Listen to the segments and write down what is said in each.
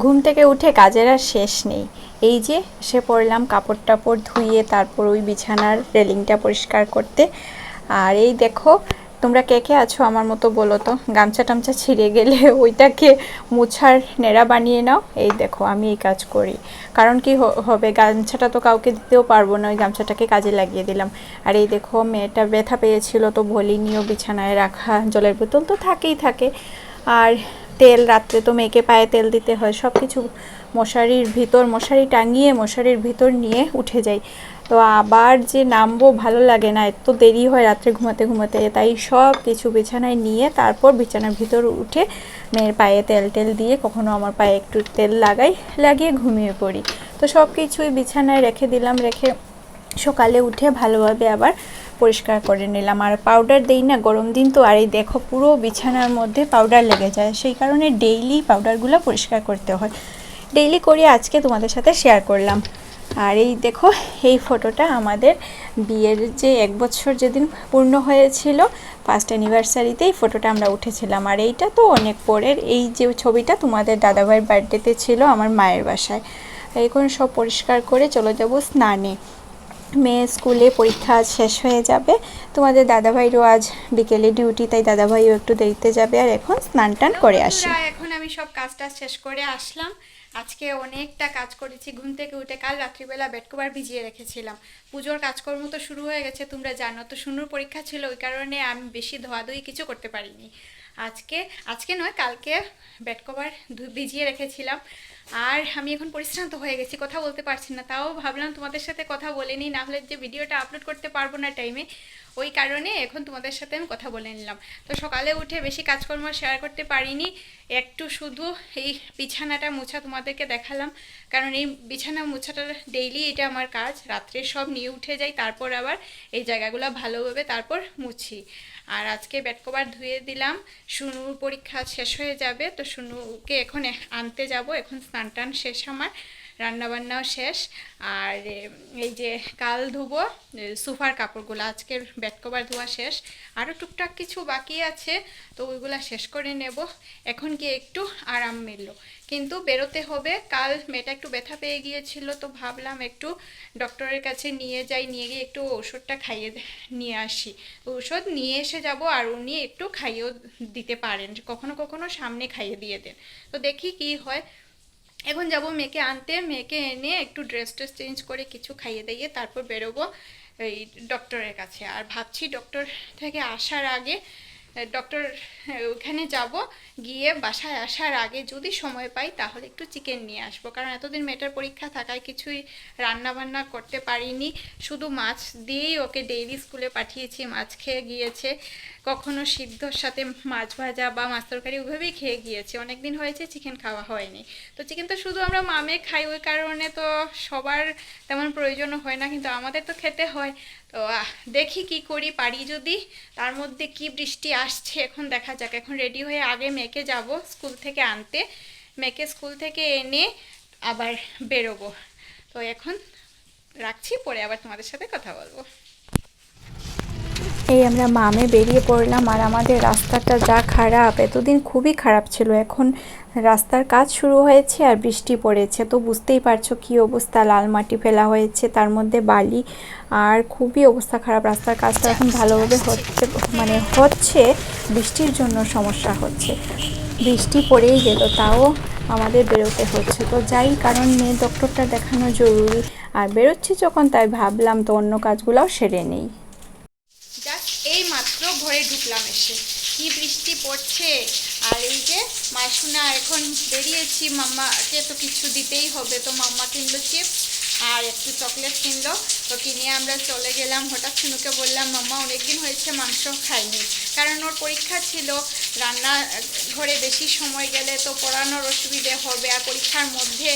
ঘুম থেকে উঠে কাজের আর শেষ নেই। এই যে এসে পড়লাম কাপড় টাপড় ধুয়ে, তারপর ওই বিছানার রেলিংটা পরিষ্কার করতে। আর এই দেখো, তোমরা কে কে আছো আমার মতো বলো তো, গামছা টামছা ছিঁড়ে গেলে ওইটাকে মুছার নেড়া বানিয়ে নাও। এই দেখো আমি এই কাজ করি, কারণ কি হবে, গামছাটা তো কাউকে দিতেও পারবো না, ওই গামছাটাকে কাজে লাগিয়ে দিলাম। আর এই দেখো মেয়েটা ব্যথা পেয়েছিল তো ভলিনিও বিছানায় রাখা, জলের বোতল তো থাকেই থাকে। আর তেল, রাত্রে তো মেয়েকে পায়ে তেল দিতে হয়, সব কিছু মশারির ভিতর, মশারি টাঙিয়ে মশারির ভিতর নিয়ে উঠে যাই। তো আবার যে নামবো ভালো লাগে না, এত দেরি হয় রাত্রে ঘুমাতে ঘুমাতে, তাই সব কিছু বিছানায় নিয়ে তারপর বিছানার ভিতর উঠে মেয়ের পায়ে তেল টেল দিয়ে, কখনো আমার পায়ে একটু তেল লাগিয়ে ঘুমিয়ে পড়ি। তো সব কিছুই বিছানায় রেখে দিলাম, রেখে সকালে উঠে ভালোভাবে আবার পরিষ্কার করে নিলাম। আর পাউডার দেই না, গরম দিন তো, আর এই দেখো পুরো বিছানার মধ্যে পাউডার লেগে যায়, সেই কারণে ডেইলি পাউডারগুলো পরিষ্কার করতে হয়। ডেইলি করি, আজকে তোমাদের সাথে শেয়ার করলাম। আর এই দেখো, এই ফটোটা আমাদের বিয়ের যে 1 বছর যেদিন পূর্ণ হয়েছিল, ফার্স্ট অ্যানিভার্সারিতে এই ফটোটা আমরা উঠেছিলাম। আর এইটা তো অনেক পরের, এই যে ছবিটা তোমাদের দাদাভাইয়ের বার্থডেতে ছিল আমার মায়ের বাসায়। এখন সব পরিষ্কার করে চলে যাব স্নানে। মেয়ে স্কুলে পরীক্ষা আজ শেষ হয়ে যাবে, তোমাদের দাদাভাইরও আজ বিকেলে ডিউটি, তাই দাদাভাইও একটু দেরিতে যাবে। আর এখন স্নান টান করে আসি। এখন আমি সব কাজটা শেষ করে আসলাম। আজকে অনেকটা কাজ করেছি, ঘুম থেকে উঠে কাল রাত্রিবেলা বেড কভার ভিজিয়ে রেখেছিলাম। পুজোর কাজকর্ম তো শুরু হয়ে গেছে, তোমরা জানো তো, শুনুর পরীক্ষা ছিল, ওই কারণে আমি বেশি ধোয়াধুয়ি কিছু করতে পারিনি। আজকে আজকে নয়, কালকে বেড কভার ভিজিয়ে রেখেছিলাম। আর আমি এখন পরিশ্রান্ত হয়ে গেছি, কথা বলতে পারছি না, তাও ভাবলাম তোমাদের সাথে কথা বলে নিই, না হলে যে ভিডিওটা আপলোড করতে পারবো না টাইমে, ওই কারণে এখন তোমাদের সাথে আমি কথা বলে নিলাম। তো সকালে উঠে বেশি কাজকর্ম শেয়ার করতে পারিনি, একটু শুধু এই বিছানাটা মোছা তোমাদেরকে দেখালাম, কারণ এই বিছানা মোছাটা ডেইলি এটা আমার কাজ। রাত্রে সব নিয়ে উঠে যাই, তারপর আবার এই জায়গাগুলো ভালোভাবে তারপর মুছি। আর আজকে বেড কভার ধুয়ে দিলাম, শুনুর পরীক্ষা শেষ হয়ে যাবে, তো শুনুকে এখন আনতে যাব। এখন স্নান টান শেষ আমার, রান্নাবান্নাও শেষ। আর এই যে কাল ধুবো সোফার কাপড়গুলো, আজকের বেড কভার ধোয়া শেষ, আরও টুকটাক কিছু বাকি আছে, তো ওইগুলো শেষ করে নেব। এখন গিয়ে একটু আরাম মিলল, কিন্তু বেরোতে হবে। কাল মেয়েটা একটু ব্যথা পেয়ে গিয়েছিল, তো ভাবলাম একটু ডক্টরের কাছে নিয়ে যাই, নিয়ে গিয়ে একটু ওষুধটা খাইয়ে নিয়ে আসি। ওষুধ নিয়ে এসে যাব, আর উনি একটু খাইয়েও দিতে পারেন, কখনো কখনো সামনে খাইয়ে দিয়ে দেন। তো দেখি কি হয়। এখন যাব মেয়েকে আনতে, মেয়েকে এনে একটু ড্রেস ট্রেস চেঞ্জ করে কিছু খাইয়ে দিয়ে তারপর বেরোবো এই ডক্টরের কাছে। আর ভাবছি ডক্টর থেকে আসার আগে, ডক্টর ওখানে যাব, গিয়ে বাসায় আসার আগে যদি সময় পাই তাহলে একটু চিকেন নিয়ে আসবো, কারণ এতদিন মেয়েটার পরীক্ষা থাকায় কিছুই রান্না বান্না করতে পারিনি, শুধু মাছ দিয়েই ওকে ডেইলি স্কুলে পাঠিয়েছি, মাছ খেয়ে গিয়েছে, কখনো সিদ্ধর সাথে মাছ ভাজা বা মাছ তরকারি ওইভাবেই খেয়ে গিয়েছে। অনেক দিন হয়েছে চিকেন খাওয়া হয়নি, তো চিকেন তো শুধু আমরা মামে খাই, ওই কারণে তো সবার তেমন প্রয়োজনও হয় না, কিন্তু আমাদের তো খেতে হয়। তো দেখি কি করি, পারি যদি। তার মধ্যে কি বৃষ্টি আসছে, এখন দেখা যাক। এখন রেডি হয়ে আগে মেয়েকে যাব স্কুল থেকে আনতে, মেয়েকে স্কুল থেকে এনে আবার বেরোবো। তো এখন রাখছি, পরে আবার তোমাদের সাথে কথা বলবো। এই আমরা মামে বেরিয়ে পড়লাম, আর আমাদের রাস্তাটা যা খারাপ, এতদিন খুবই খারাপ ছিল, এখন রাস্তার কাজ শুরু হয়েছে আর বৃষ্টি পড়েছে, তো বুঝতেই পারছো কি অবস্থা, লাল মাটি ফেলা হয়েছে, তার মধ্যে বালি, আর খুবই অবস্থা খারাপ। রাস্তার কাজটা এখন ভালোভাবে হচ্ছে, বৃষ্টির জন্য সমস্যা হচ্ছে, বৃষ্টি পড়েই গেল তাও আমাদের বেরোতে হচ্ছে। তো যাই, কারণ মেয়ে ডক্টরটা দেখানো জরুরি, আর বেরোচ্ছি যখন তাই ভাবলাম তো অন্য কাজগুলোও সেরে নেই। জাস্ট এই মাত্র ঘরে ঢুকলাম, এসে কি বৃষ্টি পড়ছে। আর এই যে মাসুনা এখন বেরিয়েছি, মাম্মাকে তো কিছু দিতেই হবে, তো মাম্মা কিনলো চিপস আর একটু চকলেট কিনলো, তো কিনে আমরা চলে গেলাম। হঠাৎ শুনুকে বললাম, মাম্মা অনেকদিন হয়েছে মাংস খাইনি, কারণ ওর পরীক্ষা ছিল, রান্না ঘরে বেশি সময় গেলে তো পড়ানোর অসুবিধে হবে, আর পরীক্ষার মধ্যে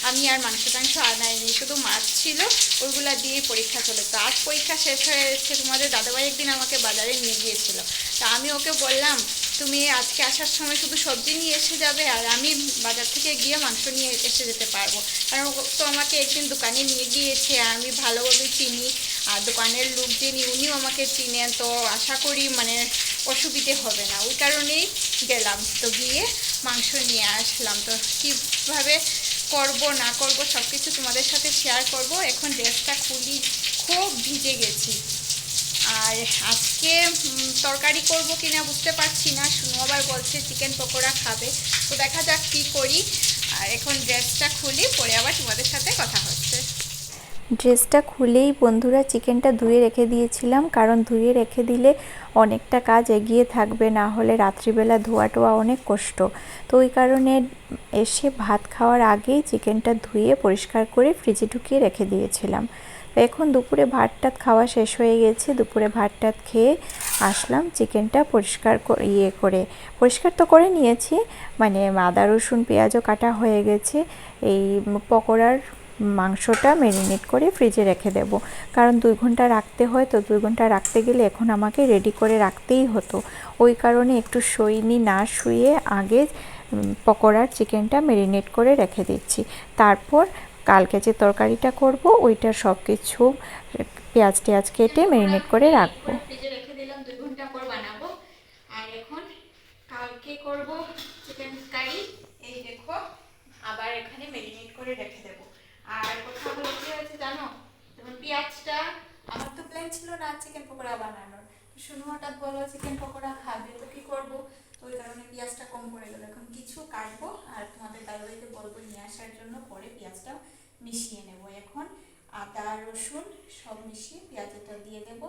আমি আর মাংস টাংস আনাইনি, শুধু মাছ ছিল, ওইগুলা দিয়েই পরীক্ষা চলে। তো আজ পরীক্ষা শেষ হয়েছে, তোমাদের দাদাভাই একদিন আমাকে বাজারে নিয়ে গিয়েছিল, তা আমি ওকে বললাম তুমি আজকে আসার সময় শুধু সবজি নিয়ে এসে যাবে, আর আমি বাজার থেকে গিয়ে মাংস নিয়ে এসে যেতে পারবো, কারণ ও তো আমাকে একদিন দোকানে নিয়ে গিয়েছে, আমি ভালোভাবে চিনি, আর দোকানের লোক যিনি উনিও আমাকে চিনেন, তো আশা করি অসুবিধে হবে না, ওই কারণেই গেলাম। তো গিয়ে মাংস নিয়ে আসলাম। তো কীভাবে করব না করব সব কিছু তোমাদের সাথে শেয়ার করব। এখন ড্রেসটা খুলি, খুব ভিজে গেছি। আর আজকে তরকারি করব কিনা বুঝতে পারছি না। শুনো আবার বলছে চিকেন পকোড়া খাবে, তো দেখা যাক কী করি। আর এখন ড্রেসটা খুলি, পরে আবার তোমাদের সাথে কথা হচ্ছে। ড্রেসটা খুলেই বন্ধুরা চিকেনটা ধুয়ে রেখে দিয়েছিলাম, কারণ ধুয়ে রেখে দিলে অনেকটা কাজ এগিয়ে থাকবে, না হলে রাত্রিবেলা ধোয়া টোয়া অনেক কষ্ট। তো ওই কারণে এসে ভাত খাওয়ার আগেই চিকেনটা ধুয়ে পরিষ্কার করে ফ্রিজে ঢুকিয়ে রেখে দিয়েছিলাম। এখন দুপুরে ভাত টাত খাওয়া শেষ হয়ে গেছে, দুপুরে ভাত টাত খেয়ে আসলাম। চিকেনটা পরিষ্কার পরিষ্কার তো করে নিয়েছি, মানে আদা রসুন পেঁয়াজও কাটা হয়ে গেছে। এই পকোড়ার মাংসটা ম্যারিনেট করে ফ্রিজে রেখে দেব, কারণ 2 ঘন্টা রাখতে হয়। তো 2 ঘন্টা রাখতে গেলে এখন আমাকে রেডি করে রাখতেই হতো। ওই কারণে একটু শুইনি, না শুয়ে আগে পকোড়ার চিকেনটা ম্যারিনেট করে রেখে দিচ্ছি। তারপর কালকে যে তরকারিটা করব ওইটার সব কিছু পেঁয়াজ টেয়াজ কেটে ম্যারিনেট করে রাখবো। ফ্রিজে রেখে দিলাম, 2 ঘন্টা পর বানাবো। আর এখন কালকে করব চিকেন কারি। এই দেখো আবার এখানে ম্যারিনেট করে রেখে দেব। আর কথা হলো কি হয়েছে জানো, যেমন পেঁয়াজটা আমার তো প্ল্যান ছিল না চিকেন পকোড়া বানানোর। শুনো হঠাৎ বলো চিকেন পকোড়া খাবে, তো কি করবো? তো ওই কারণে পেঁয়াজটা কম পড়ে গেল। এখন কিছু কাটবো আর তোমাদের দাদাভাইকে বলবো নিয়ে আসার জন্য, পরে পেঁয়াজটা মিশিয়ে নেব। এখন আদা রসুন সব মিশিয়ে পেঁয়াজটা দিয়ে দেব,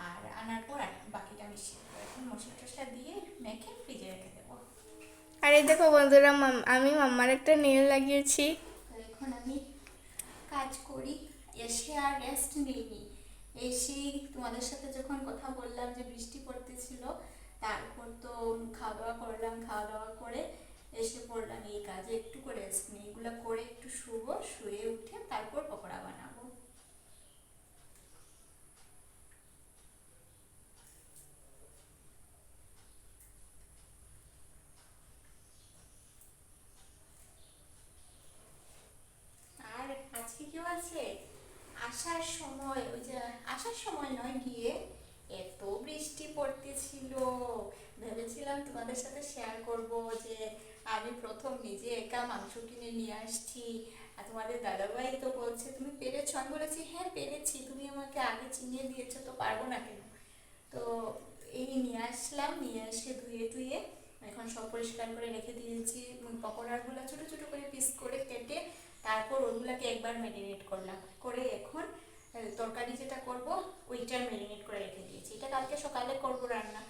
আর আনার পর বাকিটা মিশিয়ে দেবো। এখন মশলা টসলা দিয়ে মেখে ফ্রিজে রেখে দেবো। আর এই দেখো বন্ধুরা, আমি মাম্মার একটা নেল লাগিয়েছি। এখন আমি কাজ করি, এসে আর রেস্ট নিইনি। এসেই তোমাদের সাথে যখন কথা বললাম যে বৃষ্টি পড়তেছিল, তারপর তো খাওয়া দাওয়া করলাম, খাওয়া দাওয়া করে এসে পড়লাম এই কাজে। একটু করে রেস্ট নিই, এগুলো করে একটু শুবো, শুয়ে উঠে তারপর পকোড়া বানাবো। আর আজকে কেউ আছে? আসার সময়, ওই যে আসার সময় নয়, গিয়ে এত বৃষ্টি পড়তেছিল, ভেবেছিলাম তোমাদের সাথে শেয়ার করব যে আমি প্রথম নিজে একা মাংস কিনে নিয়ে আসছি। আর তোমাদের দাদাভাই তো বলছে তুমি পেরেছো। আমি বলেছি হ্যাঁ পেরেছি, তুমি আমাকে আগে চিনিয়ে দিয়েছো, তো পারবো না কেন? তো এই নিয়ে আসলাম, নিয়ে এসে ধুয়ে টুয়ে এখন সব পরিষ্কার করে রেখে দিয়েছি। পকোড়াগুলো ছোটো ছোটো করে পিস করে কেটে তারপর ওগুলোকে একবার ম্যারিনেট করলাম, করে এখন তরকারি যেটা করব ওইটা ম্যারিনেট করে রেখে দিয়েছি। এটা কালকে সকালে করব রান্না।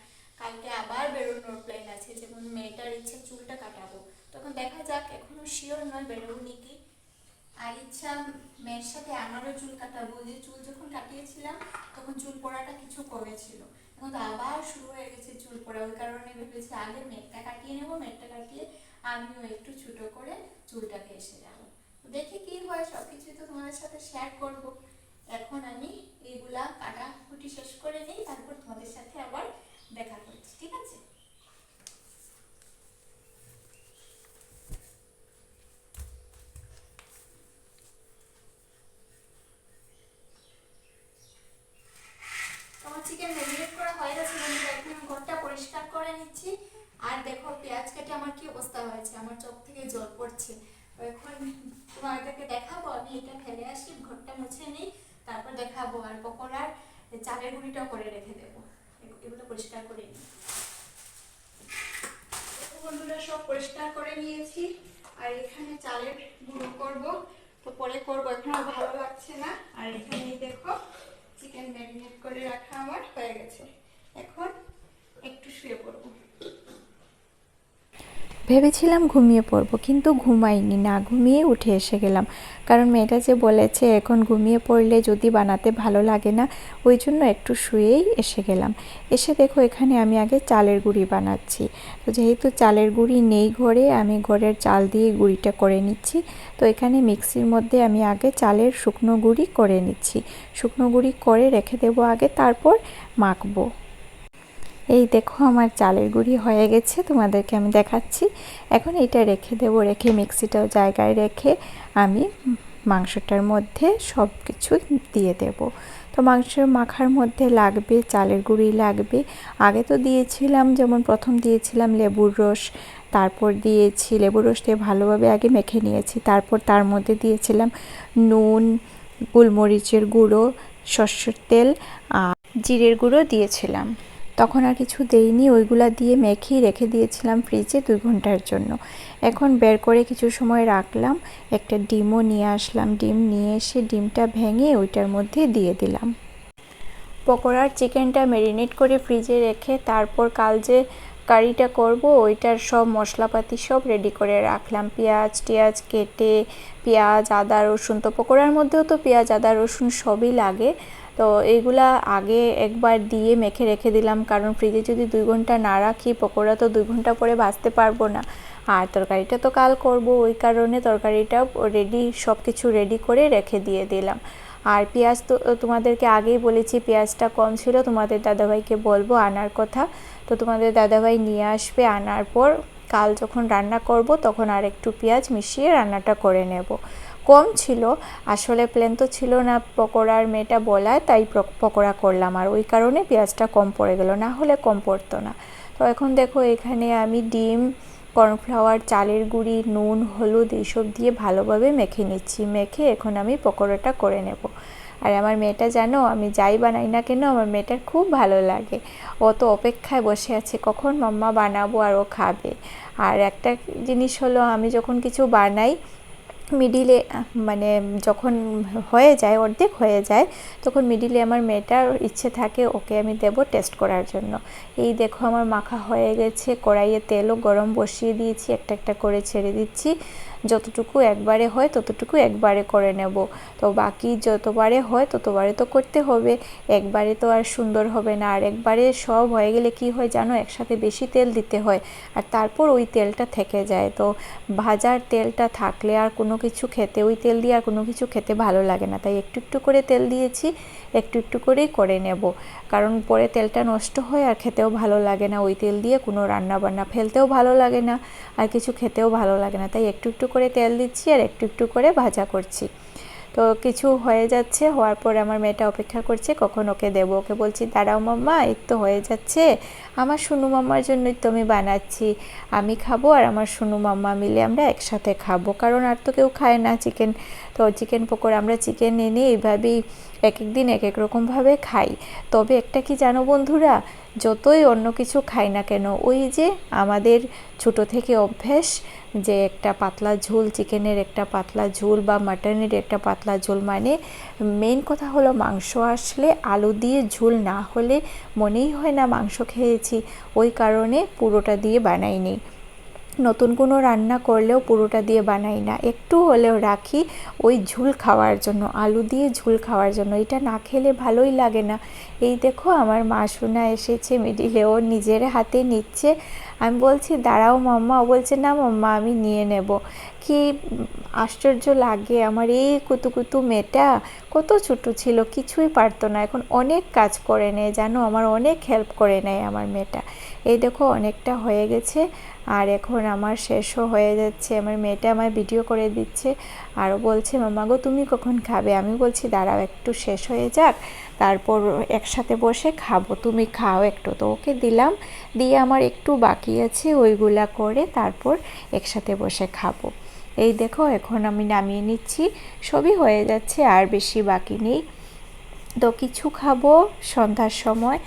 কালকে আবার বেরোনোর প্ল্যান আছে, যেমন মেয়েটার ইচ্ছে চুলটা কাটাবো, তখন দেখা যাক, এখনো শিওর নয় বেরোবো নাকি। আর ইচ্ছা মেয়ের সাথে আমারও চুল কাটাবো। যে চুল যখন কাটিয়েছিলাম তখন চুল পড়াটা কিছু কমেছিল, এখন তো আবার শুরু হয়ে গেছে চুল পড়া। ওই কারণে ভেবেছি আগে মেয়েটা কাটিয়ে নেবো, মেয়েটা কাটিয়ে আমিও একটু ছোটো করে চুলটাকে এসে যাবো। দেখি কি হয়, সব কিছুই তো তোমাদের সাথে শেয়ার করব। এখন আমি এইগুলা কাটাকুটি শেষ করে নিই, তারপর তোমাদের সাথে আবার দেখা করছি, ঠিক আছে? আমার চিকেন ম্যারিনেট করা হয়ে গেছে বন্ধুরা, এখন ঘরটা পরিষ্কার করে নিচ্ছি। আর দেখো পেঁয়াজ কেটে আমার কি অবস্থা হয়েছে, আমার চোখ থেকে জল পড়ছে। এখন তোমাদেরকে দেখাবো, আমি এটা ফেলে আসি, ঘরটা মুছে নিই, তারপর দেখাবো। আর পকোড়ার চালের গুঁড়িটাও করে রেখে দেবো, এগুলো পরিষ্কার করে নিই। বন্ধুরা সব পরিষ্কার করে নিয়েছি, আর এখানে চালের গুঁড়ো করবো, তো পরে করবো, এখন আর ভালো লাগছে না। আর এখানে দেখো চিকেন ম্যারিনেট করে রাখা আমার হয়ে গেছে, এখন একটু শুয়ে পড়বো। ভেবেছিলাম ঘুমিয়ে পড়বো, কিন্তু ঘুমাইনি, না ঘুমিয়ে উঠে এসে গেলাম, কারণ মেয়েটা যে বলেছে এখন ঘুমিয়ে পড়লে যদি বানাতে ভালো লাগে না, ওই জন্য একটু শুয়েই এসে গেলাম। এসে দেখো এখানে আমি আগে চালের গুঁড়ি বানাচ্ছি। তো যেহেতু চালের গুঁড়ি নেই ঘরে, আমি ঘরের চাল দিয়ে গুঁড়িটা করে নিচ্ছি। তো এখানে মিক্সির মধ্যে আমি আগে চালের শুকনো গুঁড়ি করে নিচ্ছি, শুকনো গুঁড়ি করে রেখে দেবো আগে, তারপর মাখবো। এই দেখো আমার চালের গুঁড়ি হয়ে গেছে, তোমাদেরকে আমি দেখাচ্ছি। এখন এটা রেখে দেবো, রেখে মিক্সিটাও জায়গায় রেখে আমি মাংসটার মধ্যে সব কিছু দিয়ে দেব। তো মাংস মাখার মধ্যে লাগবে চালের গুঁড়ি লাগবে। আগে তো দিয়েছিলাম, যেমন প্রথম দিয়েছিলাম লেবুর রস, তারপর দিয়েছি লেবুর রস দিয়ে ভালোভাবে আগে মেখে নিয়েছি। তারপর তার মধ্যে দিয়েছিলাম নুন, গোলমরিচের গুঁড়ো, সর্ষের তেল আর জিরের গুঁড়ো দিয়েছিলাম। তখন আর কিছু দেইনি, ওইগুলা দিয়ে মেখে রেখে দিয়েছিলাম ফ্রিজে 2 ঘন্টার জন্য। এখন বের করে কিছু সময় রাখলাম, একটা ডিমও নিয়ে আসলাম। ডিম নিয়ে এসে ডিমটা ভেঙে ওইটার মধ্যে দিয়ে দিলাম। পকোড়ার চিকেনটা ম্যারিনেট করে ফ্রিজে রেখে তারপর কাল যে কারিটা করব ওইটার সব মশলাপাতি সব রেডি করে রাখলাম। পেঁয়াজ টিয়াজ কেটে, পেঁয়াজ আদা রসুন, তো পকোড়ার মধ্যেও তো পেঁয়াজ আদা রসুন সবই লাগে, তো এইগুলা আগে একবার দিয়ে মেখে রেখে দিলাম, কারণ ফ্রিজে যদি 2 ঘন্টা না রাখি পকোড়া তো 2 ঘন্টা পরে ভাজতে পারবো না। আর তরকারিটা তো কাল করব, ওই কারণে তরকারিটাও রেডি, সব কিছু রেডি করে রেখে দিয়ে দিলাম। আর পেঁয়াজ তো তোমাদেরকে আগেই বলেছি পেঁয়াজটা কম ছিল, তোমাদের দাদাভাইকে বলবো আনার কথা, তো তোমাদের দাদাভাই নিয়ে আসবে। আনার পর কাল যখন রান্না করব তখন আর একটু পেঁয়াজ মিশিয়ে রান্নাটা করে নেব। কম ছিল আসলে, প্ল্যান তো ছিল না পকোড়ার মেয়েটা বলায়, তাই পকোড়া করলাম, আর ওই কারণে পেঁয়াজটা কম পড়ে গেল, না হলে কম পড়তো না। তো এখন দেখো এখানে আমি ডিম, কর্নফ্লাওয়ার, চালের গুঁড়ি, নুন, হলুদ এইসব দিয়ে ভালোভাবে মেখে নিচ্ছি। মেখে এখন আমি পকোড়াটা করে নেব। আর আমার মেয়েটা জানো, আমি যাই বানাই না কেন আমার মেয়েটার খুব ভালো লাগে, ও তো অপেক্ষায় বসে আছে কখন মাম্মা বানাবো আর ও খাবে। আর একটা জিনিস হলো, আমি যখন কিছু বানাই মিডিলে, মানে যখন হয়ে যায় অর্ধেক হয়ে যায় তখন মিডিলে আমার মেয়েটার ইচ্ছে থাকে ওকে আমি দেব টেস্ট করার জন্য। এই দেখো আমার মাখা হয়ে গেছে, কড়াইয়ে তেলও গরম বসিয়ে দিয়েছি, একটা একটা করে ছেড়ে দিচ্ছি। যতটুকু একবারে হয় ততটুকু একবারে করে নেব, তো বাকি যতবারে হয় ততবারে তো করতে হবে, একবারে তো আর সুন্দর হবে না। আর একবারে সব হয়ে গেলে কি হয় জানো, একসাথে বেশি তেল দিতে হয় আর তারপর ওই তেলটা থেকে যায়, তো ভাজার তেলটা থাকলে আর কোনো কিছু খেতে, ওই তেল দিয়ে আর কোনো কিছু খেতে ভালো লাগে না, তাই একটু একটু করে তেল দিয়েছি, একটু একটু করেই করে নেব, কারণ পরে তেলটা নষ্ট হয় আর খেতেও ভালো লাগে না, ওই তেল দিয়ে কোনো রান্না বান্না ফেলতেও ভালো লাগে না আর কিছু খেতেও ভালো লাগে না, তাই একটু একটু করে তেল দিচ্ছি আর একটু একটু করে ভাজা করছি। তো কিছু হয়ে যাচ্ছে, হওয়ার পরে আমার মেয়েটা অপেক্ষা করছে কখন ওকে দেবো, ওকে বলছি দাঁড়াও মাম্মা এই তো হয়ে যাচ্ছে, আমার সোনু মাম্মার জন্যই তো আমি বানাচ্ছি, আমি খাবো আর আমার সোনু মাম্মা মিলে আমরা একসাথে খাবো, কারণ আর তো কেউ খায় না চিকেন। তো চিকেন পকোড়া আমরা চিকেন এনে এইভাবেই এক এক দিন এক এক রকমভাবে খাই। তবে একটা কি জানো বন্ধুরা, যতই অন্য কিছু খাই না কেন, ওই যে আমাদের ছোটো থেকে অভ্যেস যে একটা পাতলা ঝোল, চিকেনের একটা পাতলা ঝোল বা মাটনের একটা পাতলা ঝোল, মানে মেন কথা হলো মাংস আসলে আলু দিয়ে ঝোল না হলে মনেই হয় না মাংস খেয়েছি, ওই কারণে পুরোটা দিয়ে বানাইনি। নতুন কোনো রান্না করলেও পুরোটা দিয়ে বানাই না, একটু হলেও রাখি ওই ঝোল খাওয়ার জন্য, আলু দিয়ে ঝোল খাওয়ার জন্য, এটা না খেলে ভালোই লাগে না। এই দেখো আমার মা সোনা এসেছে মিডিলে, ও নিজের হাতে নিচ্ছে, আমি বলছি দাঁড়াও মাম্মা, ও বলছে না মাম্মা আমি নিয়ে নেব। কি আশ্চর্য লাগে, আমার এই কুতুকুতু মেয়েটা কত ছোটো ছিল কিছুই পারতো না, এখন অনেক কাজ করে নেয় জানো, আমার অনেক হেল্প করে নেয় আমার মেয়েটা। এই দেখো অনেকটা হয়ে গেছে আর এখন আমার শেষও হয়ে যাচ্ছে, আমার মেয়েটা আমার ভিডিও করে দিচ্ছে আরও বলছে মাম্মা গো তুমি কখন খাবে, আমি বলছি দাঁড়াও একটু শেষ হয়ে যাক তারপর একসাথে বসে খাবো, তুমি খাও একটু, তো ওকে দিলাম, দিয়ে আমার একটু বাকি আছে ওইগুলা করে তারপর একসাথে বসে খাবো। এই দেখো এখন আমি নামিয়ে নিচ্ছি, সবই হয়ে যাচ্ছে আর বেশি বাকি নেই। তো কিছু খাবো সন্ধ্যার সময়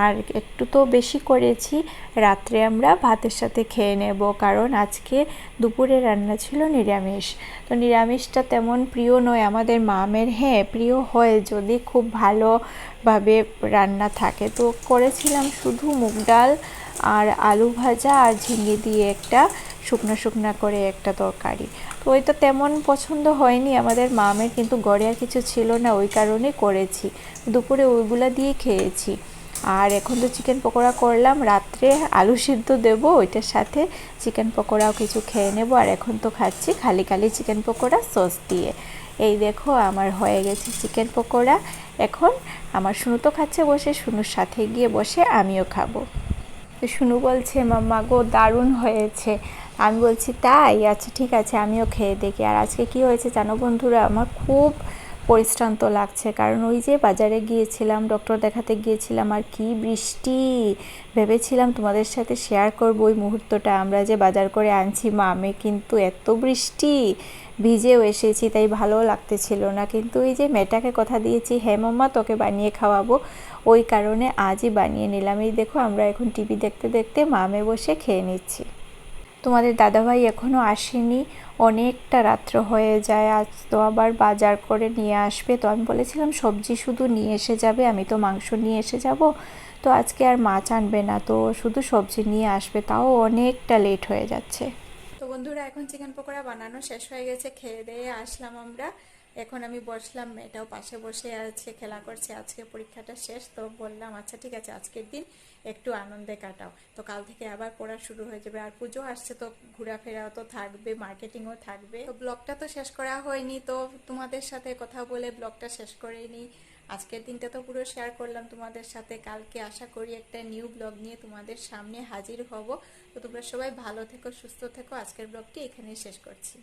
আর একটু তো বেশি করেছি, রাত্রে আমরা ভাতের সাথে খেয়ে নেব, কারণ আজকে দুপুরে রান্না ছিল নিরামিষ। তো নিরামিষটা তেমন প্রিয় নয় আমাদের মামের, হ্যাঁ প্রিয় হয় যদি খুব ভালোভাবে রান্না থাকে, তো করেছিলাম শুধু মুগ ডাল আর আলু ভাজা আর ঝিঙে দিয়ে একটা শুকনা শুকনা করে একটা তরকারি, তো ওইটা তেমন পছন্দ হয়নি আমাদের মামের, কিন্তু ঘরে আর কিছু ছিল না ওই কারণে করেছি, দুপুরে ওইগুলা দিয়ে খেয়েছি। আর এখন তো চিকেন পকোড়া করলাম, রাত্রে আলু সিদ্ধ দেবো, ওইটার সাথে চিকেন পকোড়াও কিছু খেয়ে নেব। আর এখন তো খাচ্ছি খালি খালি চিকেন পকোড়া সস দিয়ে। এই দেখো আমার হয়ে গেছে চিকেন পকোড়া, এখন আমার শুনু তো খাচ্ছে বসে, শুনুর সাথে গিয়ে বসে আমিও খাবো। তো শুনু বলছে মাম্মা গো দারুণ হয়েছে, আমি বলছি তাই, আচ্ছা ঠিক আছে আমিও খেয়ে দেখি। আর আজকে কি হয়েছে জানো বন্ধুরা, আমার খুব পরিশ্রান্ত লাগছে, কারণ ওই যে বাজারে গিয়েছিলাম, ডক্টর দেখাতে গিয়েছিলাম, আর কি বৃষ্টি। ভেবেছিলাম তোমাদের সাথে শেয়ার করব ওই মুহূর্তটা, আমরা যে বাজার করে আনছি মামে, কিন্তু এত বৃষ্টি, ভিজেও এসেছি, তাই ভালো লাগতেছিল না। কিন্তু এই যে মেয়েটাকে কথা দিয়েছি, হ্যাঁ মাম্মা তোকে বানিয়ে খাওয়াবো, ওই কারণে আজই বানিয়ে নিলাম। এই দেখো আমরা এখন টিভি দেখতে দেখতে মামে বসে খেয়ে নিচ্ছি। তোমাদের দাদাভাই এখনও আসেনি, অনেকটা রাত্র হয়ে যায়। আজ তো আবার বাজার করে নিয়ে আসবে, তো আমি বলেছিলাম সবজি শুধু নিয়ে এসে যাবে, আমি তো মাংস নিয়ে এসে যাব, তো আজকে আর মাছ আনবে না, তো শুধু সবজি নিয়ে আসবে, তাও অনেকটা লেট হয়ে যাচ্ছে। তো বন্ধুরা এখন চিকেন পকোড়া বানানো শেষ হয়ে গেছে, খেয়ে দিয়ে আসলাম আমরা। এখন আমি বসলাম, মেয়েটাও পাশে বসে আছে, খেলা করছে। আজকে পরীক্ষাটা শেষ, তো বললাম আচ্ছা ঠিক আছে আজকের দিন একটু আনন্দে কাটাও, তো কাল থেকে আবার পড়া শুরু হয়ে যাবে, আর পুজো আসছে, তো ঘোরাফেরাও তো থাকবে, মার্কেটিংও থাকবে। তো ব্লগটা তো শেষ করা হয়নি, তো তোমাদের সাথে কথা বলে ব্লগটা শেষ করেই নিই। আজকের দিনটা তো পুরো শেয়ার করলাম তোমাদের সাথে, কালকে আশা করি একটা নিউ ব্লগ নিয়ে তোমাদের সামনে হাজির হব। তো তোমরা সবাই ভালো থেকো, সুস্থ থেকো। আজকের ব্লগটি এখানেই শেষ করছি।